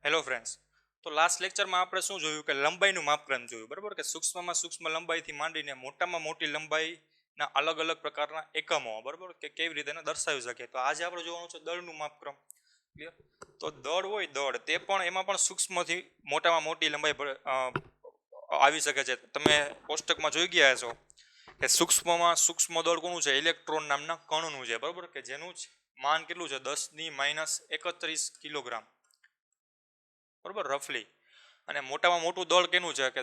Hello friends, તો last લેક્ચરમાં આપણે શું જોયું કે લંબાઈનું માપક્રમ જોયું, બરાબર? કે સૂક્ષ્મમાં સૂક્ષ્મ લંબાઈથી માંડીને મોટામાં મોટી લંબાઈના અલગ અલગ પ્રકારના એકમો, બરાબર, કે કેવી રીતે એને દર્શાવી શકીએ. તો આજે આપણે જોવાનું છે દળનું માપક્રમ. ક્લિયર? તો દળ હોય, દળ તે પણ એમાં પણ સૂક્ષ્મથી મોટામાં મોટી લંબાઈ આવી શકે છે. તમે કોષ્ટકમાં જોઈ ગયા છો કે સૂક્ષ્મમાં સૂક્ષ્મ દળ કોનું છે? ઇલેક્ટ્રોન નામના કણનું છે, બરાબર, કે જેનું માન કેટલું છે? 10⁻31 કિલોગ્રામ, બરાબર, રફલી. અને મોટામાં મોટું દળ કેનું છે? કે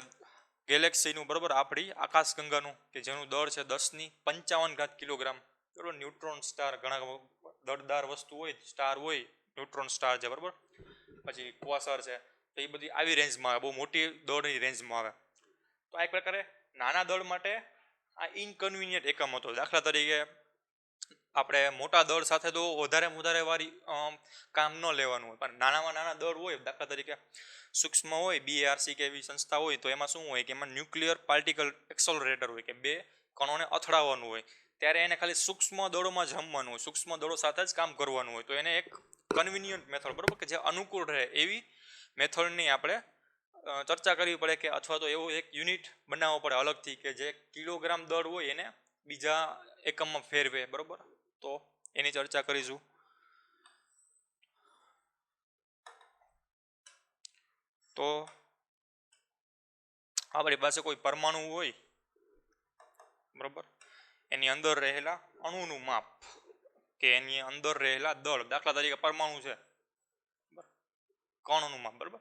ગેલેક્સીનું, બરાબર, આપણી આકાશગંગાનું, કે જેનું દળ છે 10⁻55 કિલોગ્રામ, બરાબર. ન્યુટ્રોન સ્ટાર, ઘણા દળદાર વસ્તુ હોય, સ્ટાર હોય, ન્યુટ્રોન સ્ટાર છે, બરાબર, પછી ક્વાસર છે. તો એ બધી આવી રેન્જમાં આવે, બહુ મોટી દળની રેન્જમાં આવે. તો આ એક પ્રકારે નાના દળ માટે આ ઇનકન્વિનિયન્ટ એકમ હતો. દાખલા તરીકે આપણે મોટા દળ સાથે તો વધારે વારી કામ ન લેવાનું હોય, પણ નાનામાં નાના દળ હોય, દાખલા તરીકે સૂક્ષ્મ હોય, BARC કે એવી સંસ્થા હોય, તો એમાં શું હોય કે એમાં ન્યુક્લિયર પાર્ટિકલ એક્સેલરેટર હોય, કે બે કણોને અથડાવવાનું હોય. ત્યારે એને ખાલી સૂક્ષ્મ દળોમાં જ રમવાનું હોય, સૂક્ષ્મ દળો સાથે જ કામ કરવાનું હોય. તો એને એક કન્વિનિયન્ટ મેથડ, બરાબર, કે જે અનુકૂળ રહે એવી મેથડની આપણે ચર્ચા કરવી પડે, કે અથવા તો એવો એક યુનિટ બનાવવો પડે અલગથી, કે જે કિલોગ્રામ દળ હોય એને બીજા એકમમાં ફેરવે, બરાબર. તો એની ચર્ચા કરીશું. તો આપણી પાસે કોઈ પરમાણુ હોય, બરાબર, એની અંદર રહેલા અણુનું માપ, કે એની અંદર રહેલા દળ, દાખલા તરીકે પરમાણુ છે, કણનું માપ, બરાબર.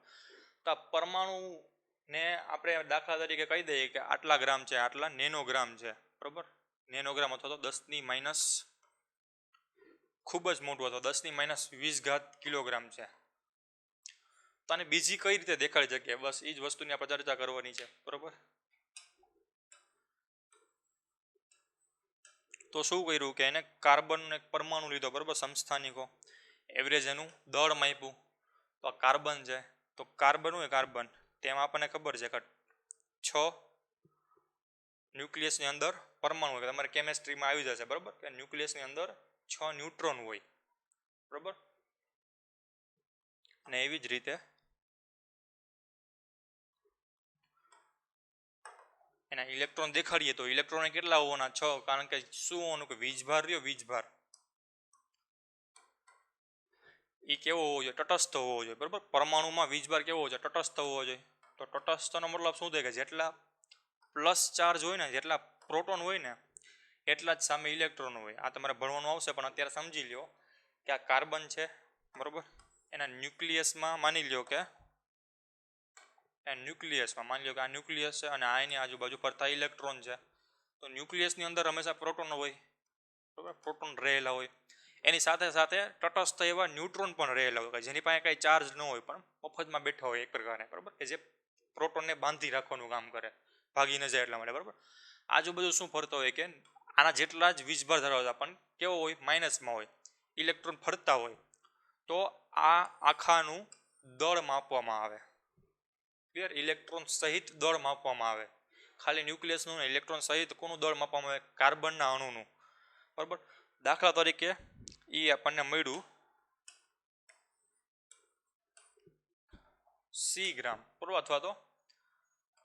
તો આ પરમાણુને આપણે દાખલા તરીકે કહી દઈએ કે આટલા ગ્રામ છે, આટલા નેનોગ્રામ છે, બરાબર. નેનોગ્રામ અથવા તો 10⁻, ખૂબ જ મોટું, અથવા 10⁻20 કિલોગ્રામ છે. તો આને બીજી કઈ રીતે દેખાડી શકીએ? બસ એ જ વસ્તુની આપણે ચર્ચા કરવાની છે, બરાબર. તો શું કર્યું કે એને કાર્બનનો એક પરમાણુ લીધો, બરાબર, સમસ્થાનિકો, એવરેજ એનું દળ માપ્યું. તો આ કાર્બન છે, તો કાર્બન હોય, કાર્બન, તેમાં આપણને ખબર છે કે 6 ન્યુક્લિયસની અંદર પરમાણુ હોય. તમારે કેમેસ્ટ્રીમાં આવી જશે, બરાબર, કે ન્યુક્લિયસની અંદર 6 ન્યુટ્રોન હોય, બરાબર. અને એવી જ રીતે એના ઇલેક્ટ્રોન દેખાડીએ તો ઇલેક્ટ્રોન કેટલા હોવાના? 6. કારણ કે શું હોવાનું? કે વીજભાર રહ્યો, વીજભાર એ કેવો હોવો જોઈએ? તટસ્થ હોવો જોઈએ, બરાબર. પરમાણુમાં વીજભાર કેવો હોવો જોઈએ? તટસ્થ હોવો જોઈએ. તો તટસ્થનો મતલબ શું થાય? કે જેટલા પ્લસ ચાર્જ હોય ને, જેટલા પ્રોટોન હોય ને, એટલા જ સામે ઇલેક્ટ્રોન હોય. આ તમારે ભણવાનું આવશે, પણ અત્યારે સમજી લ્યો કે આ કાર્બન છે, બરાબર. એના ન્યુક્લિયસમાં માની લ્યો કે માની લો કે આ ન્યુક્લિયસ છે, અને આ એની આજુબાજુ ફરતા ઇલેક્ટ્રોન છે. તો ન્યુક્લિયસની અંદર હંમેશા પ્રોટોન હોય, બરાબર, પ્રોટોન રહેલા હોય. એની સાથે સાથે તટસ્થ એવા ન્યુટ્રોન પણ રહેલા હોય, જેની પાસે કાંઈ ચાર્જ ન હોય, પણ મફતમાં બેઠા હોય એક પ્રકારે, બરાબર, કે જે પ્રોટોનને બાંધી રાખવાનું કામ કરે, ભાગી ન જાય એટલા માટે, બરાબર. આજુબાજુ શું ફરતો હોય? કે આના જેટલા જ વીજભાર ધરાવતા, પણ કેવો હોય? માઇનસમાં હોય, ઇલેક્ટ્રોન ફરતા હોય. તો આ આખાનું દળ માપવામાં આવે. ક્લિયર? ઇલેક્ટ્રોન સહિત દળ માપવામાં આવે. ખાલી ન્યુક્લિયસનું, ઇલેક્ટ્રોન સહિત કોનું દળ માપવામાં આવે? કાર્બનના અણુનું, બરાબર. દાખલા તરીકે એ આપણને મળ્યું C ગ્રામ, બરાબર, અથવા તો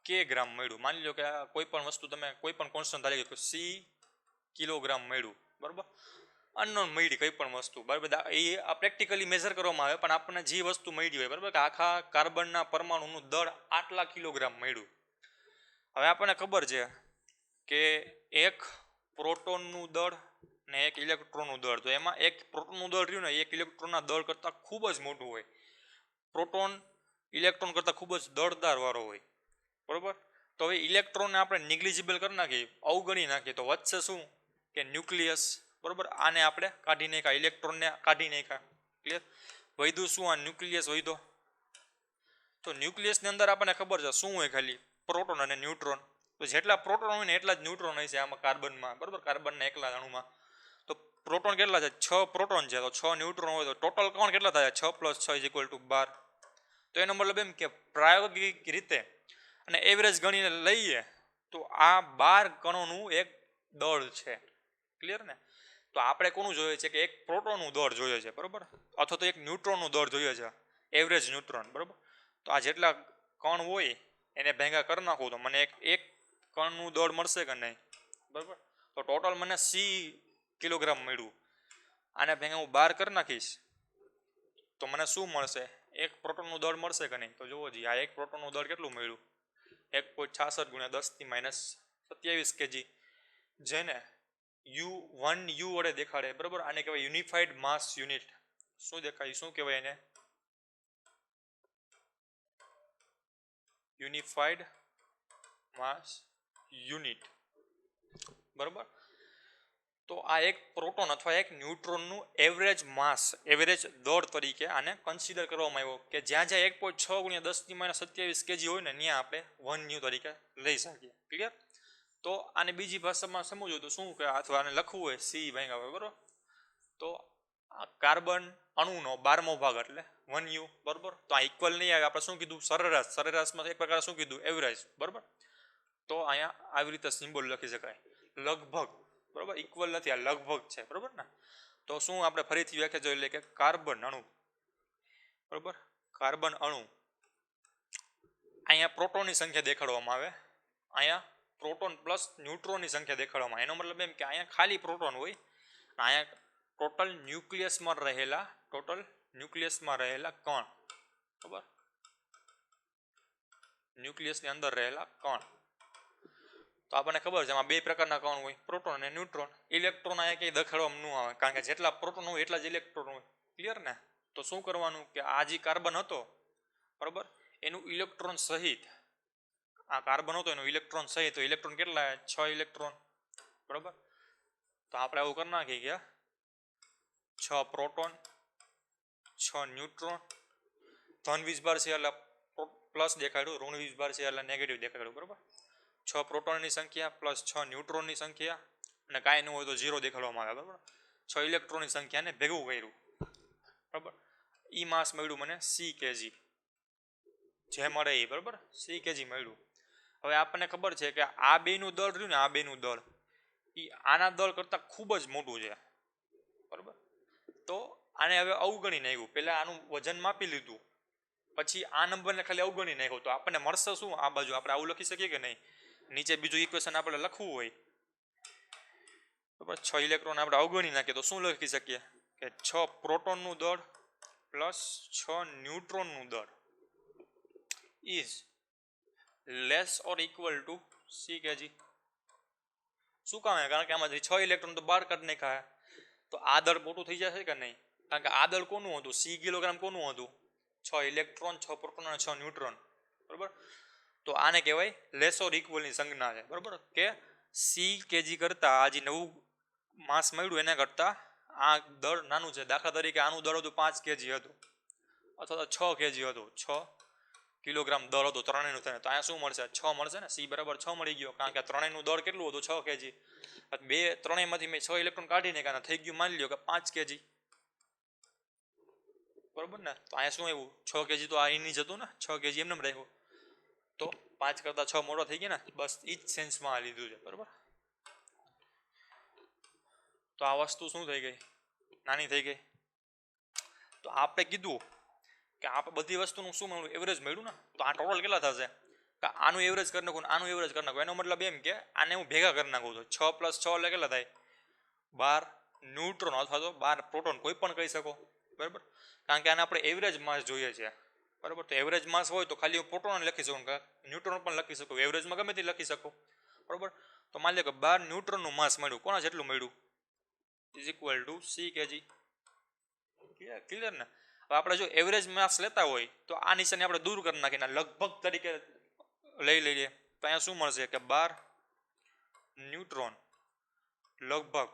K ગ્રામ મળ્યું. માની લો કે કોઈ પણ વસ્તુ તમે કોઈ પણ કોન્સ્ટન્ટ ધારી કે C કિલોગ્રામ મળ્યું, બરાબર. અનનોન મળી કઈ પણ વસ્તુ, બરાબર, એ પ્રેક્ટિકલી મેઝર કરવામાં આવે, પણ આપણને જે વસ્તુ મળી હોય, બરાબર, કે આખા કાર્બનના પરમાણુનું દળ આટલા કિલોગ્રામ મળ્યું. હવે આપણને ખબર છે કે એક પ્રોટોનનું દળ ને એક ઇલેક્ટ્રોનનું દળ, તો એમાં એક પ્રોટોનનું દળ રહ્યું ને, એક ઇલેક્ટ્રોનના દળ કરતાં ખૂબ જ મોટું હોય. પ્રોટોન ઇલેક્ટ્રોન કરતાં ખૂબ જ દળદાર વાળો હોય, બરાબર. તો હવે ઇલેક્ટ્રોનને આપણે નિગ્લિજિબલ કરી નાખીએ, અવગણી નાખીએ, તો વધશે શું? કે ન્યુક્લિયસ, બરાબર. આને આપણે કાઢી નાખ્યા, ઇલેક્ટ્રોનને કાઢી નાખ્યા. ક્લિયર? વધ્યું શું? આ ન્યુક્લિયસ વધ્યો. તો ન્યુક્લિયસની અંદર આપણને ખબર છે શું હોય? ખાલી પ્રોટોન અને ન્યુટ્રોન. તો જેટલા પ્રોટોન હોય ને એટલા જ ન્યુટ્રોન હોય છે આમાં કાર્બનમાં, બરાબર, કાર્બનના એકલા અણુમાં. તો પ્રોટોન કેટલા છે? 6 પ્રોટોન છે, તો 6 ન્યુટ્રોન હોય, તો ટોટલ કોણ કેટલા થાય? 6 + 6 = 12. તો એનો મતલબ એમ કે પ્રાયોગિક રીતે અને એવરેજ ગણીને લઈએ તો આ 12 કણોનું એક દળ છે. ક્લિયર ને? તો આપણે કોનું જોઈએ છે? કે એક પ્રોટોનનું દળ જોઈએ છે, બરાબર, અથવા તો એક ન્યુટ્રોનનું દળ જોઈએ છે. એવરેજ ન્યુટ્રોન, બરાબર. તો આ જેટલા કણ હોય એને ભેગા કરી નાખું તો મને એક કણનું દળ મળશે કે નહીં, બરાબર. તો ટોટલ મને સી કિલોગ્રામ મળ્યું. આને ભેગા હું 12 કરી નાખીશ તો મને શું મળશે, એક પ્રોટોનનું દળ મળશે કે નહીં. તો જુઓ જી, આ એક પ્રોટોનનું દળ કેટલું મળ્યું, 1.66 × 10⁻27 kg, જેને U વડે દેખાડે, બરાબર. આને કહેવાય યુનિફાઈડ માસ યુનિટ. શું દેખાય, શું કહેવાય એને, યુનિફાઈડ માસ યુનિટ, બરાબર. તો આ એક પ્રોટોન અથવા એક ન્યુટ્રોનનું એવરેજ માસ, એવરેજ દળ તરીકે આને કન્સિડર કરવામાં આવ્યો કે જ્યાં જ્યાં 1.6 × 10⁻27 kg હોય ને ત્યાં આપણે 1 ન્યુ તરીકે લઈ શકીએ. ક્લિયર. તો આને બીજી ભાષામાં સમજવું તો શું કે, અથવા આને લખવું હોય સી ભાંગા હોય, બરાબર. તો આ કાર્બન અણુનો 12મો ભાગ એટલે 1 યુ, બરાબર. તો આ ઇક્વલ નહીં આવે, આપણે શું કીધું, સરેરાશ. સરેરાશમાં એક પ્રકાર શું કીધું, એવરેજ, બરાબર. તો અહીંયા આવી રીતે સિમ્બોલ લખી શકાય, લગભગ, બરાબર. ઇક્વલ નથી, આ લગભગ છે, બરાબર ને. તો શું આપણે ફરીથી વ્યાખ્યા જોઈ લઈએ કે કાર્બન અણુ, બરાબર. કાર્બન અણુ, અહીંયા પ્રોટોનની સંખ્યા દેખાડવામાં આવે, અહીંયા પ્રોટોન પ્લસ ન્યુટ્રોનની સંખ્યા દેખાડવામાં આવે. એનો મતલબ એમ કે અહીંયા ખાલી પ્રોટોન હોય, અહીંયા ટોટલ ન્યુક્લિયસમાં રહેલા કણ, બરાબર, ન્યુક્લિયસની અંદર રહેલા કણ. તો આપણને ખબર છે એમાં બે પ્રકારના કણ હોય, પ્રોટોન અને ન્યુટ્રોન. ઇલેક્ટ્રોન અહીંયા કંઈ દેખાડવામાં ન આવે, કારણ કે જેટલા પ્રોટોન હોય એટલા જ ઇલેક્ટ્રોન હોય. ક્લિયર ને. તો શું કરવાનું કે આ જે કાર્બન હતો, બરાબર, એનું ઇલેક્ટ્રોન સહિત, આ કાર્બન હતો એનું ઇલેક્ટ્રોન સહિત, તો ઇલેક્ટ્રોન કેટલા, 6 ઇલેક્ટ્રોન, બરાબર. તો આપણે આવું કરી નાખીએ કે 6 પ્રોટોન, 6 ન્યુટ્રોન, ધન વીજભાર છે એટલે પ્લસ દેખાડ્યું, ઋણ વીજભાર છે એટલે નેગેટિવ દેખાડ્યું, બરાબર. 6 પ્રોટોનની સંખ્યા પ્લસ 6 ન્યુટ્રોનની સંખ્યા, અને કાંઈ ન હોય તો 0 દેખાડવામાં આવે, બરાબર. 6 ઇલેક્ટ્રોનની સંખ્યાને ભેગું કર્યું, બરાબર. ઈ માસ મળ્યું મને સી કેજી, જે મળે એ, બરાબર, સી કેજી મળ્યું. હવે આપણને ખબર છે કે આ બેનું દળ રહ્યું ને, આ બેનું દળ એ આના દળ કરતાં ખૂબ જ મોટું છે, બરાબર. તો આને હવે અવગણી નાખ્યું, પહેલાં આનું વજન માપી લીધું, પછી આ નંબરને ખાલી અવગણી નાખ્યો, તો આપણને મળશે શું, આ બાજુ આપણે આવું લખી શકીએ કે નહીં. નીચે બીજું ઇક્વેશન આપણે લખવું હોય, બરાબર, 6 ઇલેક્ટ્રોન આપણે અવગણી નાખીએ તો શું લખી શકીએ કે 6 પ્રોટોનનું દળ પ્લસ 6 ન્યુટ્રોનનું દળ is less or equal to C kg. શું કામ? કારણ કે આમાંથી 6 ઇલેક્ટ્રોન તો બહાર કાઢી નાખ્યા, તો આ દળ મોટું થઈ જશે કે નહીં. કારણ કે આ દળ કોનું હતું, સી કિલોગ્રામ કોનું હતું, 6 ઇલેક્ટ્રોન, 6 પ્રોટોન અને 6 ન્યુટ્રોન, બરાબર. તો આને કહેવાય લેસ ઓર ઇક્વલની સંજ્ઞા છે, બરાબર. કે સી કેજી કરતાં આ જે નવું માસ મળ્યું એના કરતાં આ દળ નાનું છે. દાખલા તરીકે આનું દળ હતું 5 કેજી હતું, અથવા તો 6 કેજી હતું, 6 કિલોગ્રામ દળ હતું ત્રણેયનું થઈને, તો અહીંયા શું મળશે, 6 મળશે ને. સી બરાબર 6 મળી ગયો, કારણ કે ત્રણેયનું દળ કેટલું હતું, 6 કેજી. ત્રણેયમાંથી મેં 6 ઇલેક્ટ્રોન કાઢીને કારણ થઈ ગયું, માની લ્યો કે 5 કેજી, બરાબર ને. તો અહીંયા શું આવ્યું, 6 કેજી તો આ એની જ હતું ને, 6 કેજી એમને રાખ્યું, તો 5 કરતાં 6 મોટો થઈ ગયા ને. બસ એ જ સેન્સમાં આ લીધું છે, બરાબર. તો આ વસ્તુ શું થઈ ગઈ, નાની થઈ ગઈ. તો આપણે કીધું કે આપણે બધી વસ્તુનું શું મળ્યું, એવરેજ મળ્યું ને. તો આ ટોટલ કેટલા થશે, કે આનું એવરેજ કરી નાખું, આનું એવરેજ કરી નાખું. એનો મતલબ એમ કે આને હું ભેગા કરી નાખું તો 6 + 6 એટલે કેટલા થાય, 12 ન્યુટ્રોન અથવા તો 12 પ્રોટોન, કોઈ પણ કહી શકો, બરાબર. કારણ કે આને આપણે એવરેજ માસ જોઈએ છે, બરાબર. તો એવરેજ માસ હોય તો ખાલી હું પ્રોટોન લખી શકું, ન્યુટ્રોન પણ લખી શકું, એવરેજમાં ગમે તે લખી શકું, બરાબર. તો માની લો કે 12 ન્યુટ્રોનનું માસ મળ્યું, કોના જેટલું મળ્યું, is equal to C KG. Clear ને. હવે આપણે જો એવરેજ માસ લેતા હોય તો આ નિશાની આપણે દૂર કરી નાખીને લગભગ તરીકે લઈ લઈએ, તો અહીંયા શું મળશે કે 12 ન્યુટ્રોન લગભગ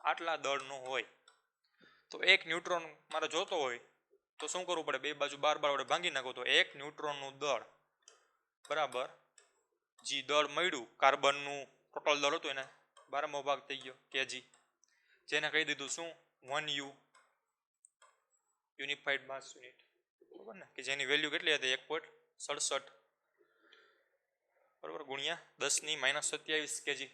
આટલા દળનો હોય. તો એક ન્યુટ્રોન મારે જોતો હોય તો શું કરવું પડે, બે બાજુ 12 વડે ભાંગી નાખો, તો એક ન્યુટ્રોનનું દળ બરાબર જે દળ મળ્યું કાર્બનનું ટોટલ દળ હતું એને 12મો ભાગ થઈ ગયો કેજી, જેને કહી દીધું શું 1 યુ, યુનિફાઈડ માસ યુનિટ, બરાબર ને. કે જેની વેલ્યુ કેટલી હતી 1.67, બરાબર, ગુણ્યા 10⁻27 કેજી.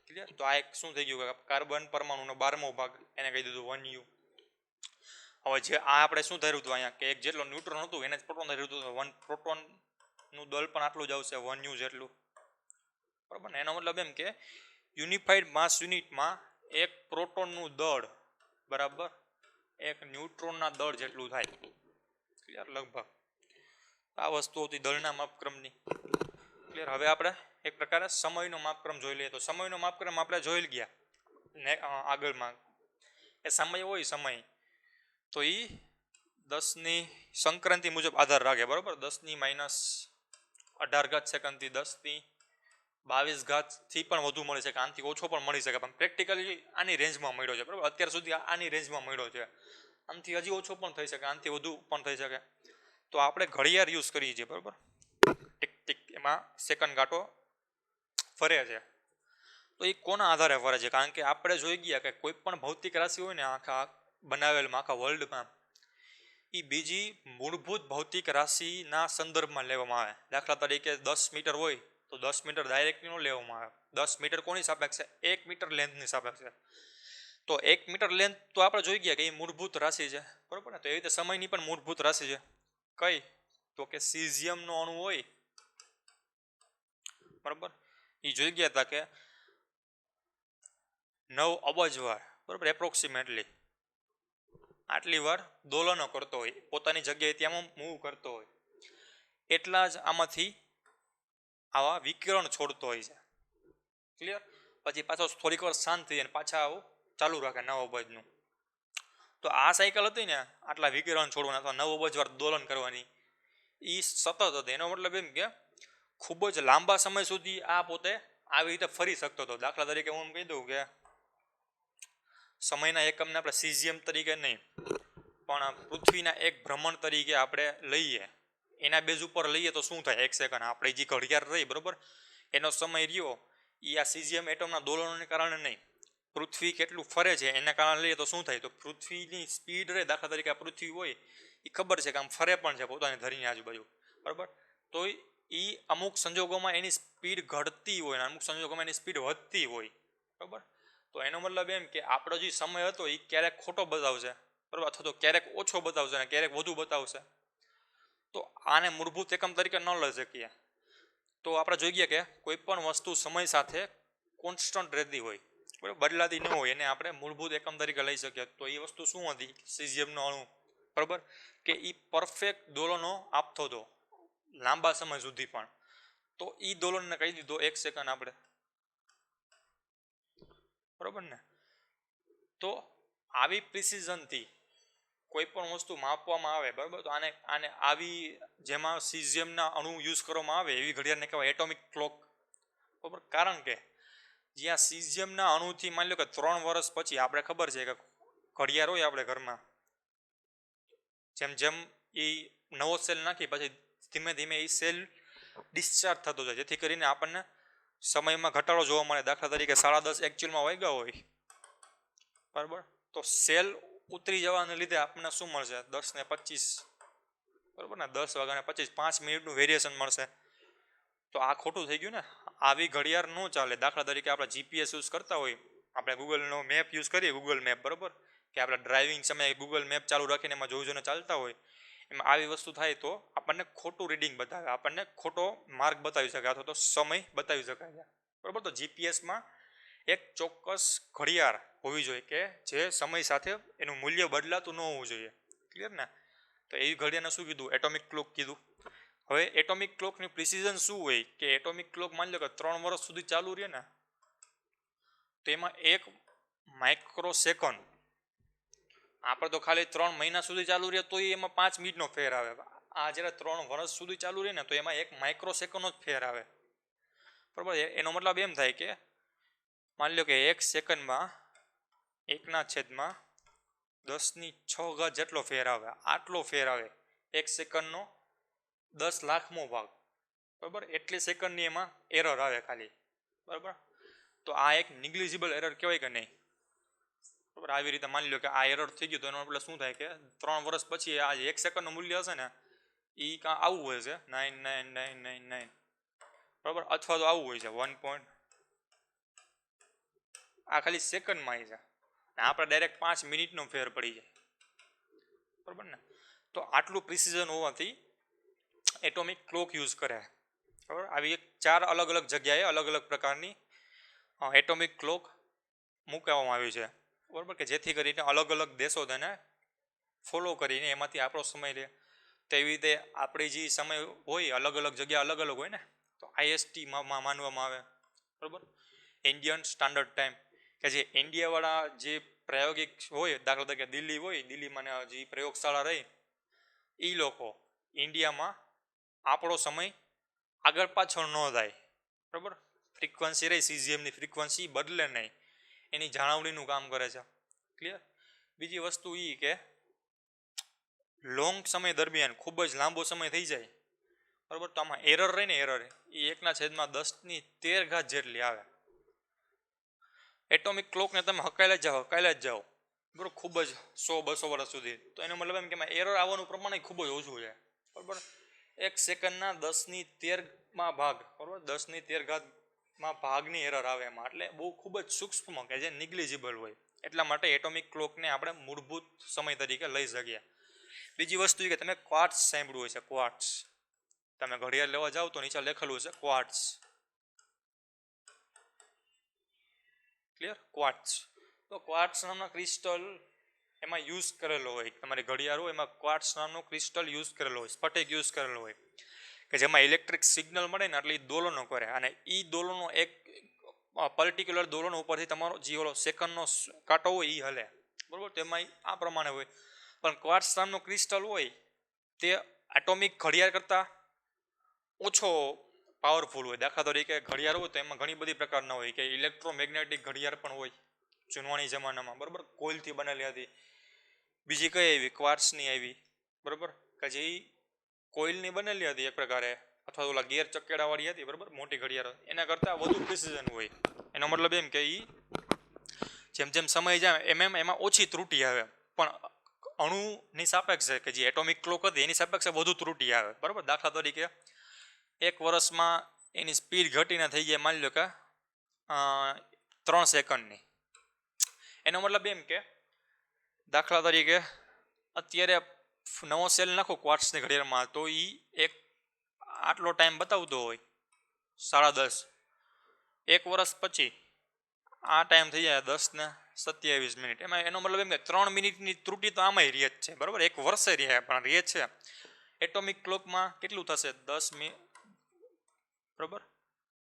ક્લિયર. તો આ એક શું થઈ ગયું, કાર્બન પરમાણુનો 12મો ભાગ, એને કહી દીધું 1 યુ. હવે જે આ આપણે શું ધાર્યું હતું અહીંયા કે એક જેટલો ન્યુટ્રોન હતું એને જ પ્રોટોન ધાર્યું હતું, વન પ્રોટોનનું દળ પણ આટલું જ આવશે, 1 u જેટલું, બરાબર ને. એનો મતલબ એમ કે યુનિફાઈડ માસ યુનિટમાં એક પ્રોટોનનું દળ બરાબર એક ન્યુટ્રોનના દળ જેટલું થાય. ક્લિયર? લગભગ આ વસ્તુ હતી દળના માપક્રમની. ક્લિયર? હવે આપણે એક પ્રકારે સમયનો માપક્રમ જોઈ લઈએ. તો સમયનો માપક્રમ આપણે જોઈ ગયા ને આગળમાં. એ સમય હોય સમય તો એ 10ની સંક્રાંતિ મુજબ આધાર રાખે, બરાબર. 10⁻18 સેકન્ડથી 10⁻22 પણ વધુ મળી શકે, આનાથી ઓછો પણ મળી શકે, પણ પ્રેક્ટિકલી આની રેન્જમાં મળ્યો છે, બરાબર. અત્યાર સુધી આની રેન્જમાં મળ્યો છે. આનાથી હજી ઓછો પણ થઈ શકે, આનાથી વધુ પણ થઈ શકે. તો આપણે ઘડિયાળ યુઝ કરીએ છીએ, બરાબર. ટીક ટીક એમાં સેકન્ડ કાંટો ફરે છે. તો એ કોના આધારે ફરે છે? કારણ કે આપણે જોઈ ગયા કે કોઈ પણ ભૌતિક રાશિ હોય ને આખા બનાવેલમાં, આખા વર્લ્ડમાં, એ બીજી મૂળભૂત ભૌતિક રાશિના સંદર્ભમાં લેવામાં આવે. દાખલા તરીકે 10 મીટર હોય તો 10 મીટર ડાયરેક્ટલી ન લેવામાં આવે. 10 મીટર કોની સાપેક્ષે? 1 મીટર લેન્થની સાપેક્ષે. તો 1 મીટર લેન્થ તો આપણે જોઈ ગયા કે એ મૂળભૂત રાશિ છે, બરાબર ને. તો એવી રીતે સમયની પણ મૂળભૂત રાશિ છે. કઈ? તો કે સીઝિયમનો અણુ હોય, બરાબર. એ જોઈ ગયા હતા કે 9 અબજ વાર, બરાબર, એપ્રોક્સિમેટલી આટલી વાર દોલનો કરતો હોય, પોતાની જગ્યાએ ત્યાં મૂવ કરતો હોય, એટલા જ આમાંથી આવા વિકિરણ છોડતો હોય છે. ક્લિયર? પછી પાછો થોડીક વાર શાંત થઈ જાય પાછા આવું ચાલુ રાખે 9 અબજનું. તો આ સાયકલ હતી ને આટલા વિકિરણ છોડવાના અથવા 9 અબજ વાર દોલન કરવાની, એ સતત હતી. એનો મતલબ એમ કે ખૂબ જ લાંબા સમય સુધી આ પોતે આવી રીતે ફરી શકતો હતો. દાખલા તરીકે હું એમ કહી દઉં કે સમયના એકમને આપણે સીઝિયમ તરીકે નહીં પણ પૃથ્વીના એક ભ્રમણ તરીકે આપણે લઈએ, એના બેઝ ઉપર લઈએ તો શું થાય? 1 સેકન્ડ આપણે જે ઘડિયાળ રહી, બરાબર, એનો સમય રહ્યો એ આ સીઝિયમ એટમના દોલનોને કારણે નહીં, પૃથ્વી કેટલું ફરે છે એના કારણે લઈએ તો શું થાય? તો પૃથ્વીની સ્પીડ રહે. દાખલા તરીકે આ પૃથ્વી હોય એ ખબર છે કે આમ ફરે પણ છે પોતાની ધરીની આજુબાજુ, બરાબર. તો એ અમુક સંજોગોમાં એની સ્પીડ ઘટતી હોય અને અમુક સંજોગોમાં એની સ્પીડ વધતી હોય, બરાબર. તો એનો મતલબ એમ કે આપણો જે સમય હતો એ ક્યારેક ખોટો બતાવશે, બરાબર, અથવા તો ક્યારેક ઓછો બતાવશે અને ક્યારેક વધુ બતાવશે. તો આને મૂળભૂત એકમ તરીકે ન લઈ શકીએ. તો આપણે જોઈ ગયા કે કોઈ પણ વસ્તુ સમય સાથે કોન્સ્ટન્ટ રહેતી હોય, બરાબર, બદલાતી ન હોય, એને આપણે મૂળભૂત એકમ તરીકે લઈ શકીએ. તો એ વસ્તુ શું હતી? સીઝિયમનો અણુ, બરાબર, કે એ પરફેક્ટ દોલનો આપતો હતો લાંબા સમય સુધી પણ. તો એ દોલનને કહી દીધો 1 સેકન્ડ આપણે, બરાબર ને. તો આવી પ્રિસિઝનથી કોઈ પણ વસ્તુ માપવામાં આવે, બરાબર, તો આને આવી જેમાં સીઝિયમના અણુ યુઝ કરવામાં આવે એવી ઘડિયાળને કહેવાય એટોમિક ક્લોક, બરાબર. કારણ કે જ્યાં સીઝિયમના અણુથી માની લો કે 3 વર્ષ પછી આપણે ખબર છે કે ઘડિયાળ હોય આપણે ઘરમાં, જેમ જેમ એ નવો સેલ નાખી પછી ધીમે ધીમે એ સેલ ડિસ્ચાર્જ થતો જાય, જેથી કરીને આપણને સમયમાં ઘટાડો જોવા મળે. દાખલા તરીકે 10:30 એકચ્યુઅલમાં વાગ્યા હોય, બરાબર, તો સેલ ઉતરી જવાને લીધે આપણને શું મળશે? 10:25, બરાબર ને. 10:25, 5 મિનિટનું વેરિએશન મળશે. તો આ ખોટું થઈ ગયું ને. આવી ઘડિયાળ ન ચાલે. દાખલા તરીકે આપણે જીપીએસ યુઝ કરતા હોય, આપણે ગૂગલનો મેપ યુઝ કરીએ, ગૂગલ મેપ, બરાબર, કે આપણે ડ્રાઇવિંગ સમયે ગૂગલ મેપ ચાલુ રાખીને એમાં જોઈ જોઈને ચાલતા હોય, એમાં આવી વસ્તુ થાય તો આપણને ખોટું રીડિંગ બતાવે, આપણને ખોટો માર્ગ બતાવી શકે અથવા તો સમય બતાવી શકાય, બરાબર. તો જીપીએસમાં એક ચોક્કસ ઘડિયાળ હોવી જોઈએ કે જે સમય સાથે એનું મૂલ્ય બદલાતું ન હોવું જોઈએ. ક્લિયર ને? તો એવી ઘડિયાળને શું કીધું? એટોમિક ક્લોક કીધું. હવે એટોમિક ક્લોકની પ્રિસિઝન શું હોય કે એટોમિક ક્લોક માની લો કે 3 વર્ષ સુધી ચાલુ રહે ને, તો એમાં 1 માઇક્રોસેકન્ડ, આપણે તો ખાલી 3 મહિના સુધી ચાલુ રહે તો એમાં 5 મિનિટનો ફેર આવે. આ જ્યારે 3 વર્ષ સુધી ચાલુ રહે ને તો એમાં 1 માઇક્રોસેકન્ડનો જ ફેર આવે, બરાબર. એનો મતલબ એમ થાય કે માની લો કે 1 સેકન્ડમાં 1/10⁶ જેટલો ફેર આવે. આટલો ફેર આવે 1 સેકન્ડનો 10 લાખમો ભાગ, બરાબર. એટલી સેકન્ડની એમાં એરર આવે ખાલી, બરાબર. તો આ એક નિગ્લિજિબલ એરર કહેવાય કે નહીં, બરાબર. આવી રીતે માની લો કે આ એરર થઈ ગયું તો એનો મતલબ શું થાય કે 3 વર્ષ પછી આ 1 સેકન્ડનું મૂલ્ય હશે ને એ કાં આવું હોય છે 99999, બરાબર, અથવા તો આવું હોય છે 1. આ ખાલી સેકન્ડમાં આવી છે, આપણે ડાયરેક્ટ 5 મિનિટનો ફેર પડી જાય, બરાબર ને. તો આટલું પ્રિસિઝન હોવાથી એટોમિક ક્લોક યુઝ કરે. બરાબર, આવી એક 4 અલગ અલગ જગ્યાએ અલગ અલગ પ્રકારની એટોમિક ક્લોક મૂકવામાં આવી છે. બરાબર, કે જેથી કરીને અલગ અલગ દેશો તેને ફોલો કરીને એમાંથી આપણો સમય રહે. તેવી રીતે આપણી જે સમય હોય અલગ અલગ જગ્યા અલગ અલગ હોય ને, તો આઈએસટીમાં માનવામાં આવે. બરાબર, ઇન્ડિયન સ્ટાન્ડર્ડ ટાઈમ, કે જે ઇન્ડિયાવાળા જે પ્રાયોગિક હોય, દાખલા તરીકે દિલ્હી હોય, દિલ્હીમાં જે પ્રયોગશાળા રહી, એ લોકો ઇન્ડિયામાં આપણો સમય આગળ પાછળ ન થાય. બરાબર, ફ્રીક્વન્સી રહી સીઝીએમની ફ્રીક્વન્સી બદલે નહીં, એની જાળવણીનું કામ કરે છે. ક્લિયર. બીજી વસ્તુ એ કે લોંગ સમય દરમિયાન ખૂબ જ લાંબો સમય થઈ જાય, બરાબર, તો આમાં એરર રહે ને, એરર એ 1/10 જેટલી આવે. એટોમિક ક્લોકને તમે હકાયેલા જ જાઓ બરાબર, ખૂબ જ 100-200 વર્ષ સુધી, તો એનો મતલબ એમ કે એરર આવવાનું પ્રમાણ ખૂબ જ ઓછું છે. બરાબર, 1 સેકન્ડના 10/13 ભાગ, બરાબર, 10/13 ભાગની એરર આવે એમાં, એટલે બહુ ખૂબ જ સૂક્ષ્મ, કે જે નિગ્લિજિબલ હોય. એટલા માટે એટોમિક ક્લોકને આપણે મૂળભૂત સમય તરીકે લઈ શકીએ. બીજી વસ્તુ એ કે તમે ક્વાર્ટ્સ સાંભળ્યું હોય છે. ક્વાર્ટ્સ, તમે ઘડિયાળ લેવા જાઓ તો નીચે લખેલું છે ક્વાર્ટ્સ. ક્લિયર. ક્વાર્ટ્સ, તો ક્વાર્ટ્સ નામના ક્રિસ્ટલ એમાં યુઝ કરેલો હોય. તમારી ઘડિયાળ હોય એમાં ક્વાર્ટ્સ નામનો ક્રિસ્ટલ યુઝ કરેલો હોય, સ્ફટિક યુઝ કરેલો હોય, કે જેમાં ઇલેક્ટ્રિક સિગ્નલ મળે ને એટલે એ દોલનો કરે, અને એ દોલનો એક પર્ટિક્યુલર દોલન ઉપરથી તમારો જે ઓલો સેકન્ડનો કાંટો હોય એ હલે. બરાબર, તેમાં આ પ્રમાણે હોય. પણ ક્વાર્ટ્સ નામનો ક્રિસ્ટલ હોય તે એટોમિક ઘડિયાળ કરતાં ઓછો પાવરફુલ હોય. દાખલા તરીકે ઘડિયાળ હોય તો એમાં ઘણી બધી પ્રકારના હોય, કે ઇલેક્ટ્રોમેગ્નેટિક ઘડિયાળ પણ હોય જૂનવાણી જમાનામાં. બરાબર, કોઇલથી બનેલી હતી. બીજી કઈ આવી? ક્વાર્ટ્સની આવી. બરાબર, કે જે કોઇલની બનેલી હતી એક પ્રકારે, અથવા ઓલા ગેર ચકેડાવાળી હતી. બરાબર, મોટી ઘડિયાળ એના કરતાં વધુ પ્રિસિઝન હોય. એનો મતલબ એમ કે જેમ જેમ સમય જાય એમ એમાં ઓછી ત્રુટિ આવે, પણ અણુની સાપેક્ષે, કે જે એટોમિક ક્લોક હતી એની સાપેક્ષે વધુ ત્રુટિ આવે. બરાબર, દાખલા તરીકે 1 વર્ષમાં એની સ્પીડ ઘટીને થઈ જાય માની લો કે 3 સેકન્ડની. એનો મતલબ એમ કે દાખલા તરીકે અત્યારે નવો સેલ નાખો ક્વાર્ટ્સની ઘડિયાળમાં, તો એ એક આટલો ટાઈમ બતાવતો હોય 10:30. 1 વર્ષ પછી આ ટાઈમ થઈ જાય 10:27. એમાં એનો મતલબ એમ કે 3 મિનિટની ત્રુટિ તો આમાંય રહે જ છે. બરાબર, 1 વર્ષે રહે પણ રહે છે. એટોમિક ક્લોકમાં કેટલું થશે? 10 મિનિટ, બરાબર,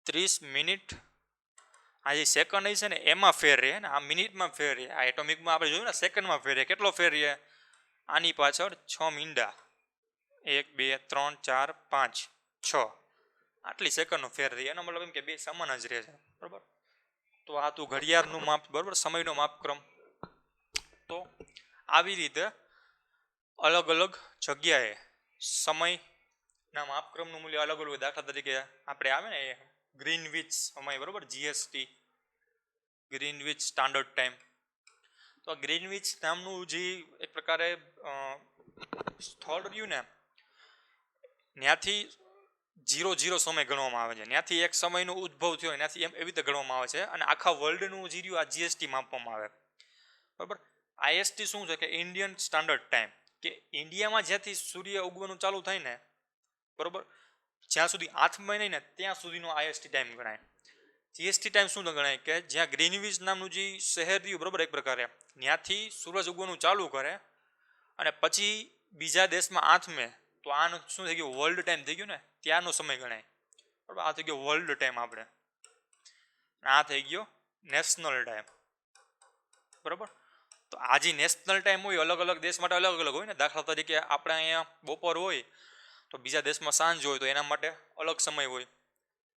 30 મિનિટ. આ જે સેકન્ડ છે ને એમાં ફેર રહે ને, આ મિનિટમાં ફેર રહે. આ એટોમિકમાં આપણે જોયું ને સેકન્ડમાં ફેર રહે. કેટલો ફેર રહે? આની પાછળ 6 મીંડા, 1 2 3 4 5 6, આટલી સેકન્ડનો ફેર રહે. એનો મતલબ એમ કે બે સમાન જ રહે છે. બરાબર, તો આ તું ઘડિયાળનું માપ, બરાબર, સમયનો માપક્રમ. તો આવી રીતે અલગ અલગ જગ્યાએ સમયના માપક્રમનું મૂલ્ય અલગ અલગ. દાખલા તરીકે આપણે આવે ને ગ્રીનવિચ સમય, બરાબર, જીએસટી, ગ્રીનવિચ સ્ટાન્ડર્ડ ટાઈમ. તો ગ્રીનવિચ નામનું જે એક પ્રકારે સ્થળ રહ્યું ને, ત્યાંથી 00 સમય ગણવામાં આવે છે. ત્યાંથી એક સમયનો ઉદ્ભવ થયો, ત્યાંથી એવી રીતે ગણવામાં આવે છે. અને આખા વર્લ્ડનું જે રહ્યું આ જીએસટી માપવામાં આવે. બરાબર, આઈએસટી શું છે? કે ઇન્ડિયન સ્ટાન્ડર્ડ ટાઈમ, કે ઇન્ડિયામાં જ્યાંથી સૂર્ય ઉગવાનું ચાલુ થાય ને, બરાબર, જ્યાં સુધી આથમાય નહીં ને ત્યાં સુધીનો આઈએસટી ટાઈમ ગણાય. જીએસટી ટાઈમ શું ગણાય? કે જ્યાં ગ્રીનવિચ નામનું જે શહેર રહ્યું, બરાબર, એક પ્રકારે ત્યાંથી સૂરજ ઉગવાનું ચાલુ કરે અને પછી બીજા દેશમાં આથમે, તો આનું શું થઈ ગયું? વર્લ્ડ ટાઈમ થઈ ગયું ને, ત્યારનો સમય ગણાય. બરાબર, આ થઈ ગયો વર્લ્ડ ટાઈમ. આપણે આ થઈ ગયો નેશનલ ટાઈમ. બરાબર, તો આ જે નેશનલ ટાઈમ હોય અલગ અલગ દેશ માટે અલગ અલગ હોય ને. દાખલા તરીકે આપણે અહીંયા બપોર હોય તો બીજા દેશમાં સાંજ હોય, તો એના માટે અલગ સમય હોય.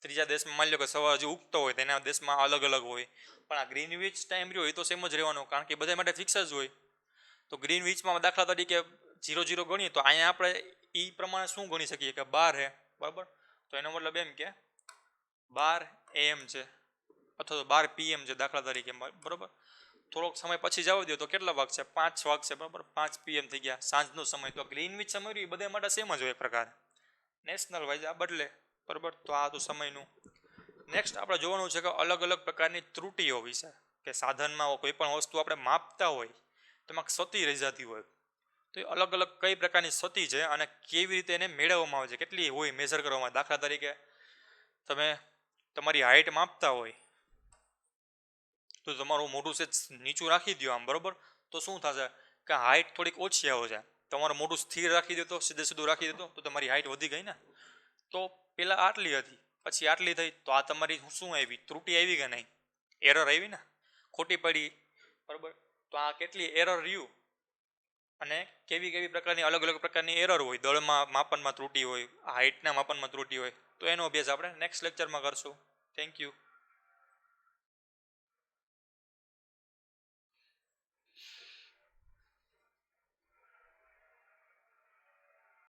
ત્રીજા દેશમાં માની લો કે સવાર હજી ઉગતો હોય તો એના દેશમાં અલગ અલગ હોય. પણ આ ગ્રીનવિચ ટાઈમ રહ્યો એ તો સેમ જ રહેવાનો, કારણ કે બધા માટે ફિક્સ જ હોય. તો ગ્રીનવિચમાં દાખલા તરીકે 00 ગણીએ તો અહીંયા આપણે એ પ્રમાણે શું ગણી શકીએ? કે 12 હે. બરાબર, તો એનો મતલબ એમ કે 12 AM છે, અથવા તો 12 PM છે દાખલા તરીકે. બરાબર, થોડોક સમય પછી જવા દો તો કેટલા વાગશે? 5 વાગશે. બરાબર, 5 PM થઈ ગયા, સાંજનો સમય. તો ગ્રીનવિચ સમય રહ્યો એ બધા માટે સેમ જ હોય પ્રકાર, નેશનલ વાઇઝ આ બદલે. બરાબર, તો આ તો સમયનું. નેક્સ્ટ આપણે જોવાનું છે કે અલગ અલગ પ્રકારની ત્રુટિઓ વિશે, કે સાધનમાં કોઈ પણ વસ્તુ આપણે માપતા હોય તેમાં ક્ષતિ રહી જતી હોય. તો એ અલગ અલગ કઈ પ્રકારની સતી છે અને કેવી રીતે એને મેળવવામાં આવે છે, કેટલી હોય મેઝર કરવામાં. દાખલા તરીકે તમે તમારી હાઇટ માપતા હોય તો તમારું મોઢું છે નીચું રાખી દો આમ, બરોબર, તો શું થશે કે હાઇટ થોડીક ઓછી આવે છે. તમારું મોઢું સ્થિર રાખી દો, તો સીધે સીધું રાખી દો તો તમારી હાઇટ વધી ગઈ ને. તો પેલા આટલી હતી, પછી આટલી થઈ, તો આ તમારી શું આવી, ત્રુટિ આવી કે નહીં, એરર આવી ને, ખોટી પડી, બરોબર. તો આ કેટલી એરર રહ્યું અને કેવી કેવી પ્રકારની અલગ અલગ પ્રકારની એરર હોય, દળમાં માપનમાં ત્રુટિ હોય, હાઇટના માપનમાં ત્રુટિ હોય. તો એનો અભ્યાસ આપણે નેક્સ્ટ લેક્ચરમાં કરશું. Thank you.